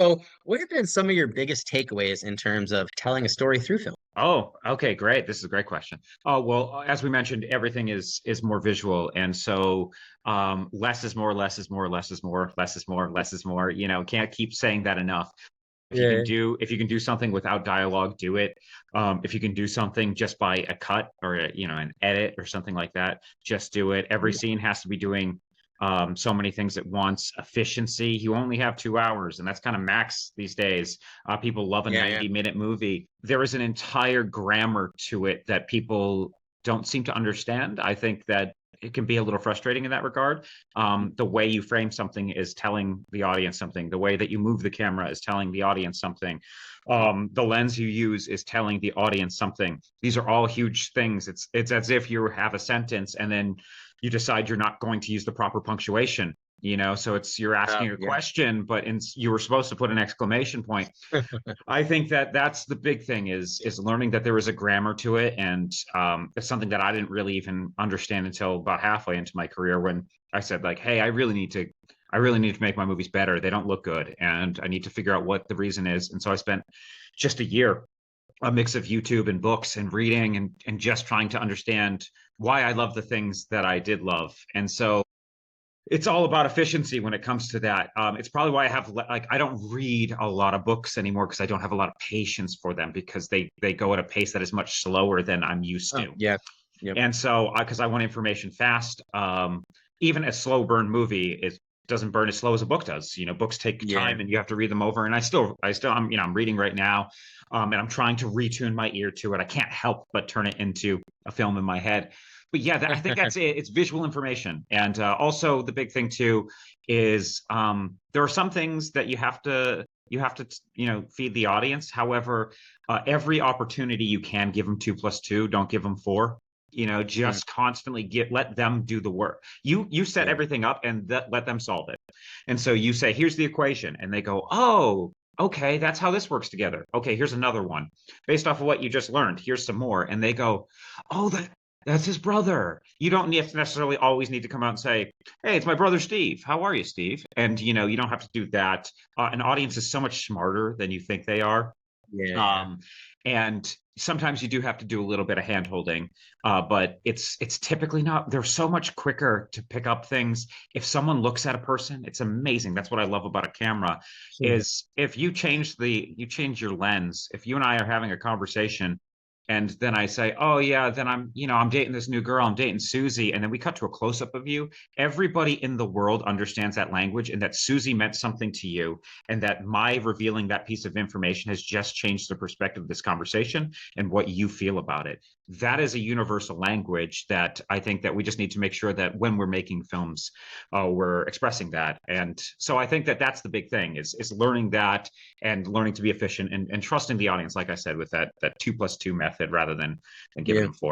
So, what have been some of your biggest takeaways in terms of telling a story through film? Oh, okay, great. This is a great question. Oh, well, as we mentioned, everything is more visual, and so less is more, less is more, less is more, less is more, less is more. Can't keep saying that enough. Yeah, If you can do something without dialogue, do it. If you can do something just by a cut or an edit or something like that, just do it. Every yeah, scene has to be doing so many things at once. Efficiency. You only have 2 hours, and that's kind of max these days. People love a yeah, yeah. 90-minute movie. There is an entire grammar to it that people don't seem to understand. I think that it can be a little frustrating in that regard. The way you frame something is telling the audience something. The way that you move the camera is telling the audience something. The lens you use is telling the audience something. These are all huge things. It's as if you have a sentence and then you decide you're not going to use the proper punctuation. So you're asking a Yeah. question, but you were supposed to put an exclamation point. I think that that's the big thing is learning that there is a grammar to it, and it's something that I didn't really even understand until about halfway into my career when I said like, hey, I really need to make my movies better. They don't look good, and I need to figure out what the reason is. And so I spent just a year, a mix of YouTube and books and reading and just trying to understand why I love the things that I did love. And so it's all about efficiency when it comes to that. It's probably why I don't read a lot of books anymore because I don't have a lot of patience for them because they go at a pace that is much slower than I'm used Oh, to. yeah. Yep. And so, because I want information fast, even a slow burn movie doesn't burn as slow as a book does. Books take Yeah. time and you have to read them over. And I'm reading right now, and I'm trying to retune my ear to it. I can't help but turn it into a film in my head. But yeah, I think that's it. It's visual information, and also the big thing too is there are some things that you have to feed the audience. However, every opportunity you can give them 2 plus 2, don't give them 4. Mm, Just constantly let them do the work. You set yeah. everything up and let them solve it. And so you say, here's the equation, and they go, oh, okay, that's how this works together. Okay, here's another one based off of what you just learned. Here's some more, and they go, oh, that's his brother. You don't necessarily always need to come out and say, hey, it's my brother Steve. How are you, Steve? And you don't have to do that. An audience is so much smarter than you think they are. Yeah. um, and sometimes you do have to do a little bit of hand holding, but it's typically not. They're so much quicker to pick up things if someone looks at a person. It's amazing. That's what I love about a camera Yeah. is if you change your lens. If you and I are having a conversation and then I say, oh yeah, then I'm dating this new girl, I'm dating Susie, and then we cut to a close-up of you. Everybody in the world understands that language and that Susie meant something to you, and that my revealing that piece of information has just changed the perspective of this conversation and what you feel about it. That is a universal language that I think that we just need to make sure that when we're making films, we're expressing that. And so I think that that's the big thing is learning that and learning to be efficient and trusting the audience, like I said, with that 2 plus 2 method rather than giving Yeah. them 4.